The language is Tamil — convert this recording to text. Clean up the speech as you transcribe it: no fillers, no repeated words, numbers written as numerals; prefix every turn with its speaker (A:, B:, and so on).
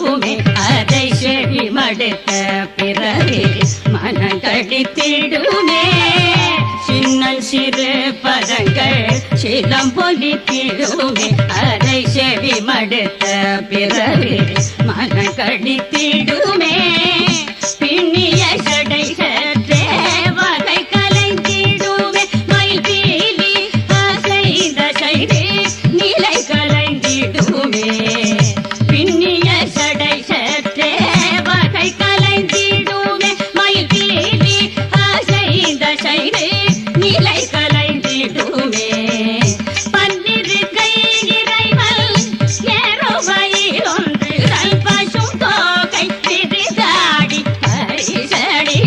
A: கடித்திடுமே அதை செவி மடுத்த பிறகு மனங்கடித்திடுமே சின்னல் சிறு பதங்கள் சிலம் பொலித்திடுமே அதை செவி மடுத்த பிறகு மனங்கடித்திடுமே